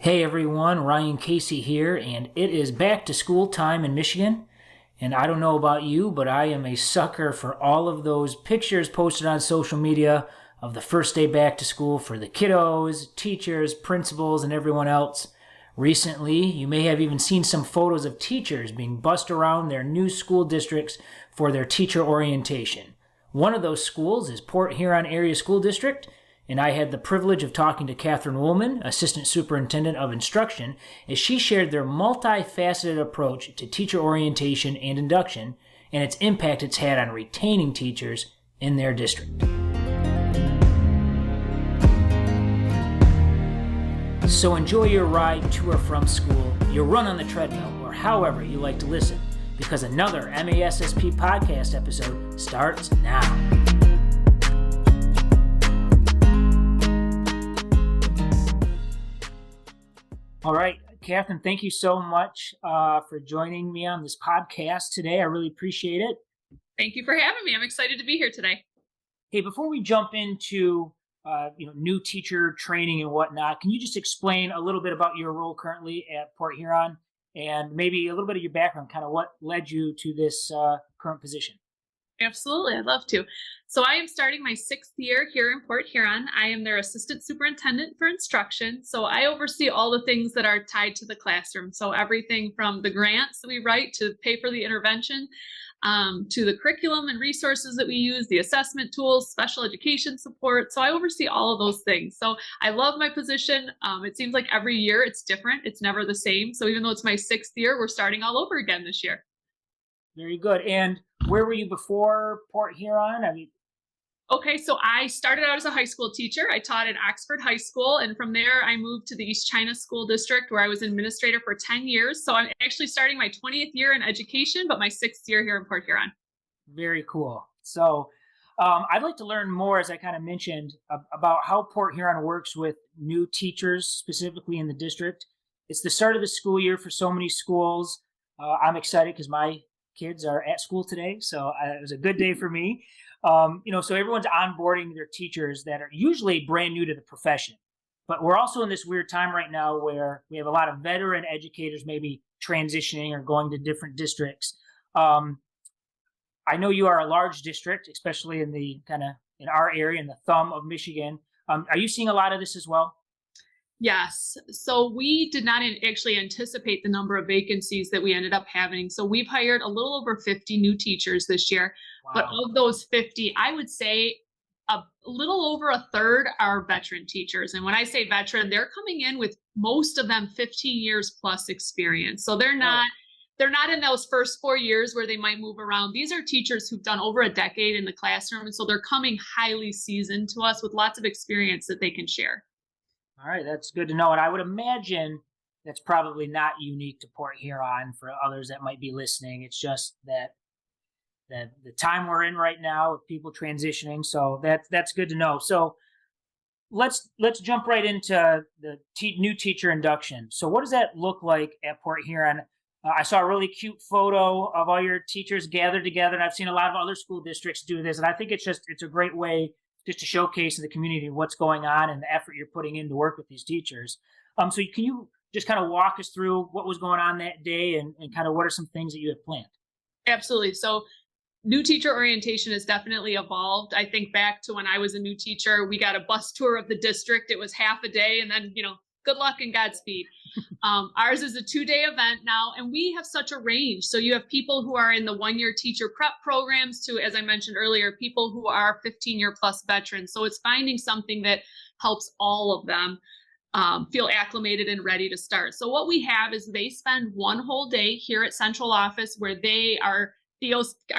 Hey everyone, Ryan Casey here, and it is back to school time in Michigan. And I don't know about you, but I am a sucker for all of those pictures posted on social media of the first day back to school for the kiddos, teachers, principals, and everyone else. Recently, you may have even seen some photos of teachers being bussed around their new school districts for their teacher orientation. One of those schools is Port Huron Area School District, and I had the privilege of talking to Catherine Woolman, Assistant Superintendent of Instruction, as she shared their multifaceted approach to teacher orientation and induction and its impact it's had on retaining teachers in their district. So enjoy your ride to or from school, your run on the treadmill, or however you like to listen, because another MASSP podcast episode starts now. All right, Catherine, thank you so much for joining me on this podcast today. I really appreciate it. Thank you for having me. I'm excited to be here today. Hey, before we jump into new teacher training and whatnot, can you just explain a little bit about your role currently at Port Huron and maybe a little bit of your background, kind of what led you to this current position? Absolutely. I'd love to. So I am starting my 6th year here in Port Huron. I am their Assistant Superintendent for Instruction. So I oversee all the things that are tied to the classroom. So everything from the grants that we write to pay for the intervention, to the curriculum and resources that we use, the assessment tools, special education support. So I oversee all of those things. So I love my position. It seems like every year it's different. It's never the same. So even though it's my 6th year, we're starting all over again this year. Very good. And where were you before Port Huron? Okay, so I started out as a high school teacher. I taught at Oxford High School, and from there I moved to the East China School District, where I was administrator for 10 years. So I'm actually starting my 20th year in education, but my 6th year here in Port Huron. Very cool. So I'd like to learn more, as I kind of mentioned, about how Port Huron works with new teachers, specifically in the district. It's the start of the school year for so many schools. I'm excited because my kids are at school today, so it was a good day for me. So everyone's onboarding their teachers that are usually brand new to the profession. But we're also in this weird time right now where we have a lot of veteran educators maybe transitioning or going to different districts. I know you are a large district, especially in our area, in the thumb of Michigan. Are you seeing a lot of this as well? Yes. So we did not actually anticipate the number of vacancies that we ended up having. So we've hired a little over 50 new teachers this year. Wow. But of those 50, I would say a little over a third are veteran teachers. And when I say veteran, they're coming in with most of them 15 years plus experience. So they're not in those first 4 years where they might move around. These are teachers who've done over a decade in the classroom. And so they're coming highly seasoned to us with lots of experience that they can share. All right, that's good to know. And I would imagine that's probably not unique to Port Huron for others that might be listening. It's just that the time we're in right now with people transitioning. So that's good to know. So let's jump right into the new teacher induction. So what does that look like at Port Huron? I saw a really cute photo of all your teachers gathered together, and I've seen a lot of other school districts do this. And I think it's a great way just to showcase to the community what's going on and the effort you're putting in to work with these teachers. So can you just kind of walk us through what was going on that day and kind of what are some things that you have planned? Absolutely. So new teacher orientation has definitely evolved. I think back to when I was a new teacher, we got a bus tour of the district. It was half a day and then, good luck and Godspeed. Ours is a 2-day event now, and we have such a range. So you have people who are in the 1-year teacher prep programs to, as I mentioned earlier, people who are 15-year plus veterans. So it's finding something that helps all of them feel acclimated and ready to start. So what we have is they spend one whole day here at central office where our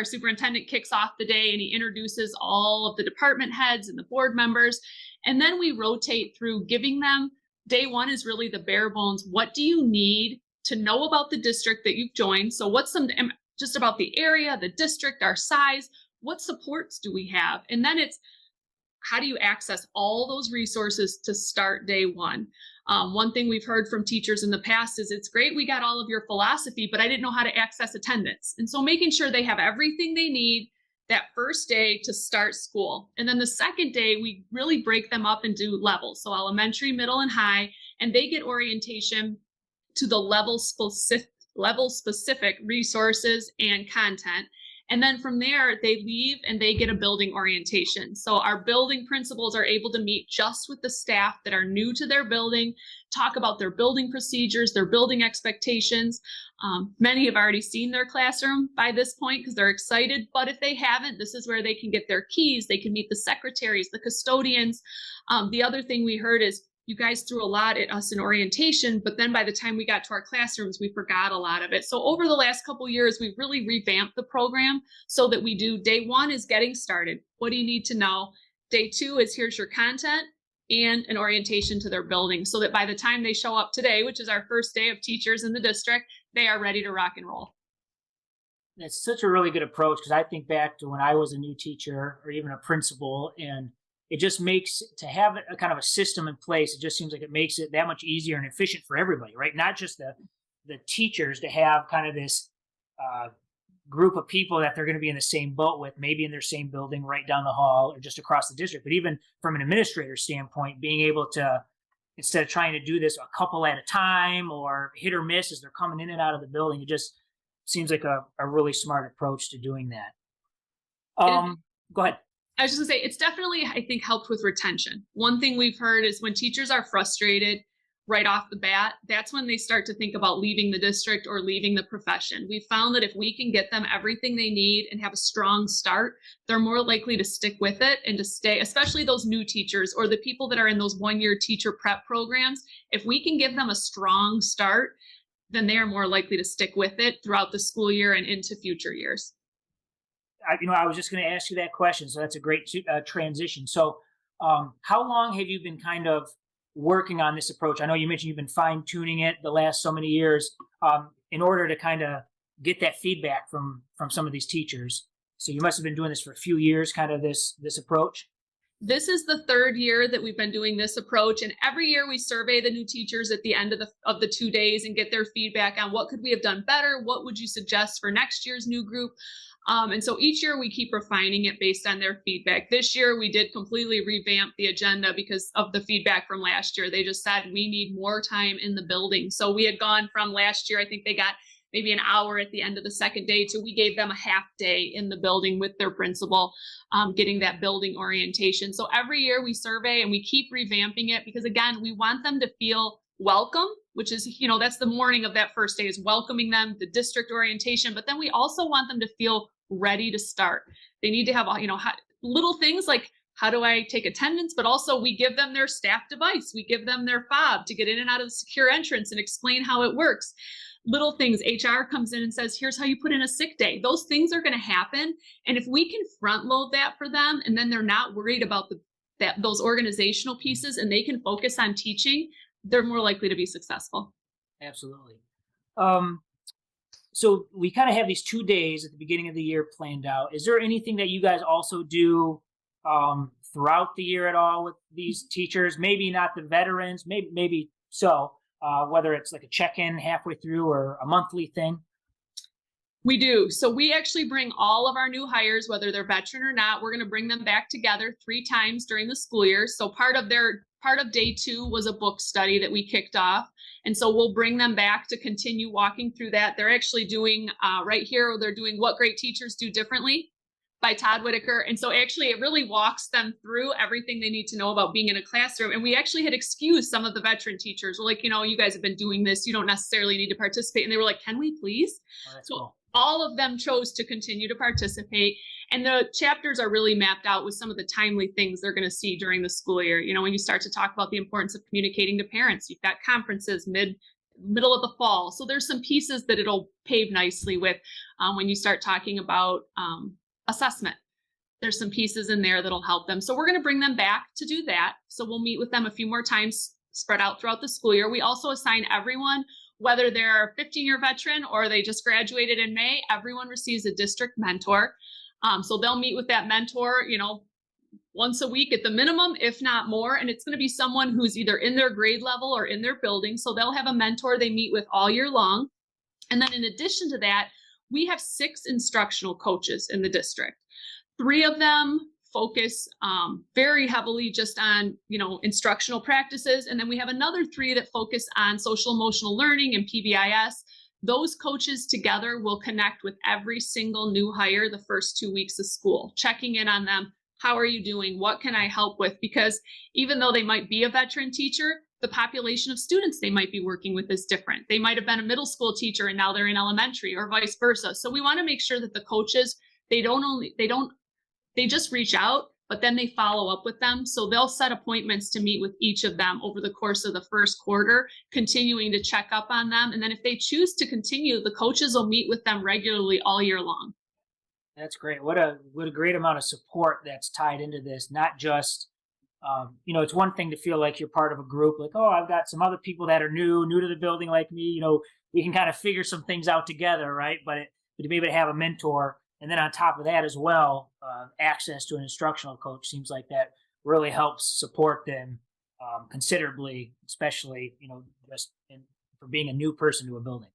superintendent kicks off the day and he introduces all of the department heads and the board members. And then we rotate through giving them. Day one is really the bare bones. What do you need to know about the district that you've joined? So what's just about the area, the district, our size? What supports do we have? And then it's how do you access all those resources to start day one? One thing we've heard from teachers in the past is it's great we got all of your philosophy, but I didn't know how to access attendance. And so making sure they have everything they need that first day to start school. And then the second day, we really break them up into levels. So elementary, middle, and high. and they get orientation to the level specific resources and content. And then from there, they leave and they get a building orientation. So our building principals are able to meet just with the staff that are new to their building, talk about their building procedures, their building expectations. Many have already seen their classroom by this point because they're excited. But if they haven't, this is where they can get their keys. They can meet the secretaries, the custodians. The other thing we heard is, you guys threw a lot at us in orientation, but then by the time we got to our classrooms, we forgot a lot of it. So over the last couple of years, we've really revamped the program so that we do day one is getting started. What do you need to know? Day two is here's your content and an orientation to their building so that by the time they show up today, which is our first day of teachers in the district, they are ready to rock and roll. That's such a really good approach because I think back to when I was a new teacher or even a principal, and it just makes to have a kind of a system in place. It just seems like it makes it that much easier and efficient for everybody, right? Not just the teachers to have kind of this group of people that they're going to be in the same boat with, maybe in their same building right down the hall or just across the district. But even from an administrator standpoint, being able to, instead of trying to do this a couple at a time or hit or miss as they're coming in and out of the building, it just seems like a really smart approach to doing that. Go ahead. I was just gonna say, it's definitely, I think, helped with retention. One thing we've heard is when teachers are frustrated right off the bat, that's when they start to think about leaving the district or leaving the profession. We've found that if we can get them everything they need and have a strong start, they're more likely to stick with it and to stay, especially those new teachers or the people that are in those one-year teacher prep programs. If we can give them a strong start, then they are more likely to stick with it throughout the school year and into future years. I was just going to ask you that question. So that's a great transition. So how long have you been kind of working on this approach? I know you mentioned you've been fine tuning it the last so many years in order to kind of get that feedback from some of these teachers. So you must have been doing this for a few years, kind of this approach. This is the third year that we've been doing this approach. And every year we survey the new teachers at the end of the 2 days and get their feedback on what could we have done better? What would you suggest for next year's new group? And so each year we keep refining it based on their feedback. This year we did completely revamp the agenda because of the feedback from last year. They just said we need more time in the building. So we had gone from last year, I think they got maybe an hour at the end of the second day, to we gave them a half day in the building with their principal, getting that building orientation. So every year we survey and we keep revamping it because, again, we want them to feel welcome, which is, that's the morning of that first day, is welcoming them, the district orientation. But then we also want them to feel ready to start. They need to have, little things like, how do I take attendance? But also we give them their staff device. We give them their fob to get in and out of the secure entrance and explain how it works. Little things, HR comes in and says, here's how you put in a sick day. Those things are going to happen. And if we can front load that for them, and then they're not worried about those organizational pieces and they can focus on teaching, they're more likely to be successful. Absolutely. So we kind of have these 2 days at the beginning of the year planned out. Is there anything that you guys also do throughout the year at all with these teachers? Maybe not the veterans, maybe so, whether it's like a check-in halfway through or a monthly thing? We do. So we actually bring all of our new hires, whether they're veteran or not, we're going to bring them back together 3 times during the school year. So part of day 2 was a book study that we kicked off. And so we'll bring them back to continue walking through that. They're actually doing right here, they're doing What Great Teachers Do Differently by Todd Whitaker. And so actually it really walks them through everything they need to know about being in a classroom. And we actually had excused some of the veteran teachers. We're like, you guys have been doing this. You don't necessarily need to participate. And they were like, can we please? Oh, that's so cool. All of them chose to continue to participate. And the chapters are really mapped out with some of the timely things they're going to see during the school year. When you start to talk about the importance of communicating to parents, you've got conferences middle of the fall. So there's some pieces that it'll pave nicely with when you start talking about assessment. There's some pieces in there that'll help them. So we're going to bring them back to do that. So we'll meet with them a few more times spread out throughout the school year. We also assign everyone, whether they're a 15-year veteran or they just graduated in May, everyone receives a district mentor. So they'll meet with that mentor, once a week at the minimum, if not more. And it's going to be someone who's either in their grade level or in their building. So they'll have a mentor they meet with all year long. And then in addition to that, we have 6 instructional coaches in the district. 3 of them focus very heavily just on, instructional practices. And then we have another 3 that focus on social emotional learning and PBIS. Those coaches together will connect with every single new hire the first 2 weeks of school, checking in on them. How are you doing? What can I help with? Because even though they might be a veteran teacher, the population of students they might be working with is different. They might have been a middle school teacher and now they're in elementary, or vice versa. So we want to make sure that the coaches, they just reach out, but then they follow up with them. So they'll set appointments to meet with each of them over the course of the first quarter, continuing to check up on them. And then if they choose to continue, the coaches will meet with them regularly all year long. That's great. What a great amount of support that's tied into this. Not just, it's one thing to feel like you're part of a group, like, oh, I've got some other people that are new to the building like me. We can kind of figure some things out together, right? But to be able to have a mentor, and then on top of that as well, access to an instructional coach seems like that really helps support them considerably, especially, for being a new person to a building.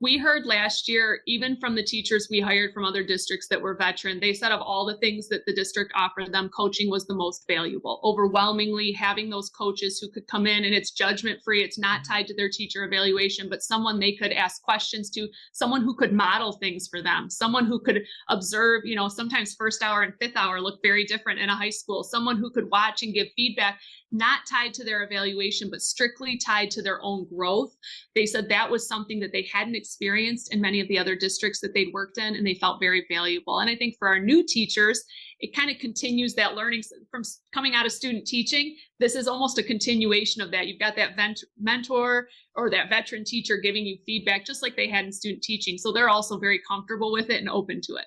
We heard last year, even from the teachers we hired from other districts that were veteran, they said of all the things that the district offered them, coaching was the most valuable. Overwhelmingly, having those coaches who could come in and it's judgment free, it's not tied to their teacher evaluation, but someone they could ask questions to, someone who could model things for them, someone who could observe, sometimes first hour and fifth hour look very different in a high school, someone who could watch and give feedback, not tied to their evaluation, but strictly tied to their own growth. They said that was something that they hadn't experienced in many of the other districts that they'd worked in, and they felt very valuable. And I think for our new teachers, it kind of continues that learning from coming out of student teaching. This is almost a continuation of that. You've got that mentor or that veteran teacher giving you feedback, just like they had in student teaching. So they're also very comfortable with it and open to it.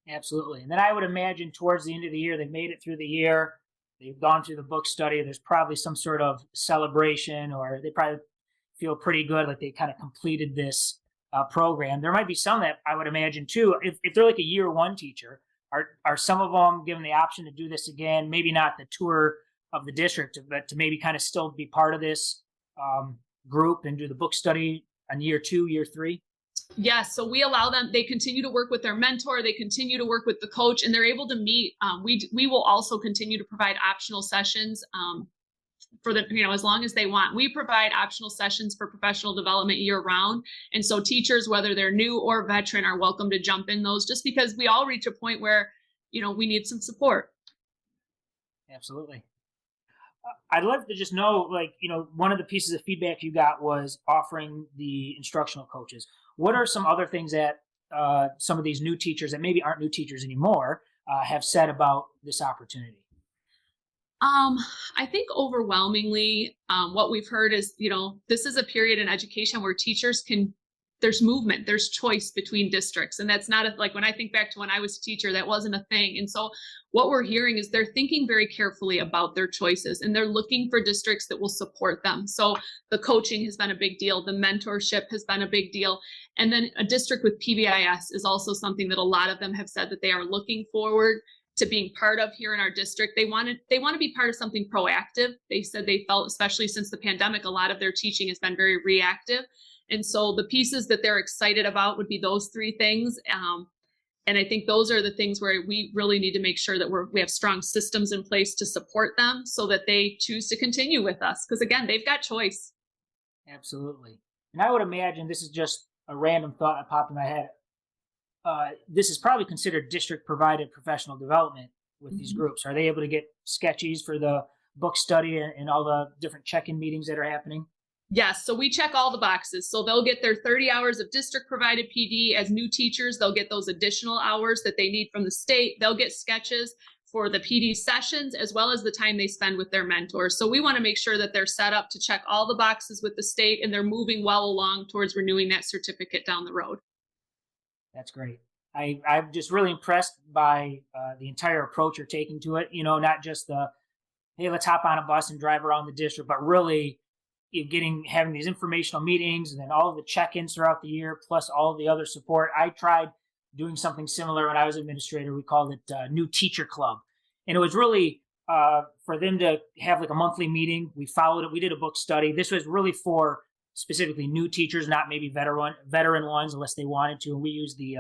Absolutely. And then I would imagine towards the end of the year, they've made it through the year. They've gone through the book study. There's probably some sort of celebration, or they probably feel pretty good, like they kind of completed this program. There might be some that I would imagine too, if they're like a year 1 teacher, are some of them given the option to do this again? Maybe not the tour of the district, but to maybe kind of still be part of this group and do the book study on year 2, year 3? Yes, so we allow them, they continue to work with their mentor, they continue to work with the coach, and they're able to meet. We will also continue to provide optional sessions for the, as long as they want. We provide optional sessions for professional development year round. And so teachers, whether they're new or veteran, are welcome to jump in those, just because we all reach a point where, we need some support. Absolutely. I'd love to just know, one of the pieces of feedback you got was offering the instructional coaches. What are some other things that some of these new teachers that maybe aren't new teachers anymore have said about this opportunity? I think overwhelmingly, what we've heard is, this is a period in education where teachers there's movement, there's choice between districts. And that's not like when I think back to when I was a teacher, that wasn't a thing. And so what we're hearing is they're thinking very carefully about their choices, and they're looking for districts that will support them. So the coaching has been a big deal. The mentorship has been a big deal. And then a district with PBIS is also something that a lot of them have said that they are looking forward to being part of here in our district. They want to be part of something proactive. They said they felt, especially since the pandemic, a lot of their teaching has been very reactive. And so the pieces that they're excited about would be those 3 things. And I think those are the things where we really need to make sure that we have strong systems in place to support them so that they choose to continue with us. Because again, they've got choice. Absolutely. And I would imagine, this is just a random thought that popped in my head, this is probably considered district provided professional development with these groups. Are they able to get sketches for the book study and all the different check-in meetings that are happening? Yes, so we check all the boxes. So they'll get their 30 hours of district provided PD. As new teachers, they'll get those additional hours that they need from the state. They'll get sketches for the PD sessions, as well as the time they spend with their mentors. So we want to make sure that they're set up to check all the boxes with the state, and they're moving well along towards renewing that certificate down the road. That's great. I'm just really impressed by the entire approach you're taking to it. Not just hey, let's hop on a bus and drive around the district, but really having these informational meetings, and then all of the check-ins throughout the year, plus all of the other support. I tried doing something similar when I was administrator. We called it New Teacher Club. And it was really for them to have like a monthly meeting. We followed it. We did a book study. This was really for specifically new teachers, not maybe veteran ones, unless they wanted to. And we used the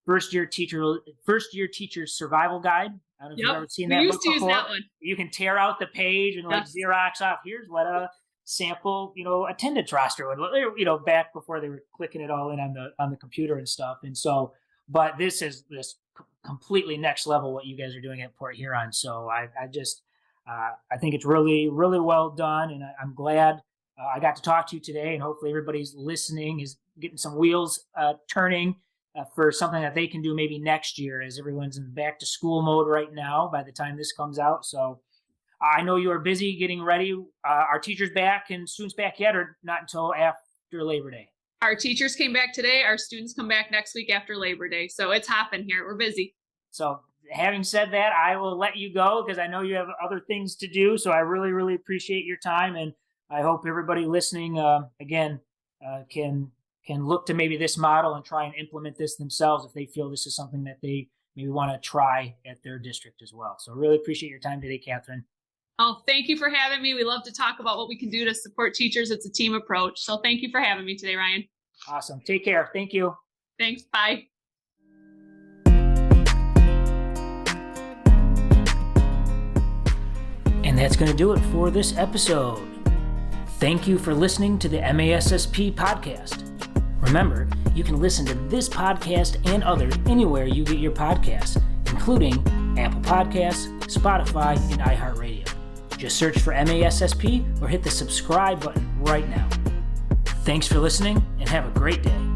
first year teacher survival guide. I don't know if you've ever seen we that used book to use before. that one. You can tear out the page and like Yes. Xerox off. Here's what a sample, attendance roster would look, back before they were clicking it all in on the computer and stuff. And so, but this is this completely next level what you guys are doing at Port Huron. So I think it's really, really well done, and I'm glad I got to talk to you today. And hopefully, everybody's listening is getting some wheels turning for something that they can do maybe next year, as everyone's in back to school mode right now. By the time this comes out, so I know you are busy getting ready. Are teachers back and students back yet, or not until after Labor Day? Our teachers came back today. Our students come back next week after Labor Day. So it's hopping here. We're busy. So having said that, I will let you go because I know you have other things to do. So I really, really appreciate your time. And I hope everybody listening, can look to maybe this model and try and implement this themselves if they feel this is something that they maybe want to try at their district as well. So really appreciate your time today, Catherine. Oh, thank you for having me. We love to talk about what we can do to support teachers. It's a team approach. So thank you for having me today, Ryan. Awesome. Take care. Thank you. Thanks. Bye. And that's going to do it for this episode. Thank you for listening to the MASSP podcast. Remember, you can listen to this podcast and others anywhere you get your podcasts, including Apple Podcasts, Spotify, and iHeartRadio. Just search for MASSP or hit the subscribe button right now. Thanks for listening and have a great day.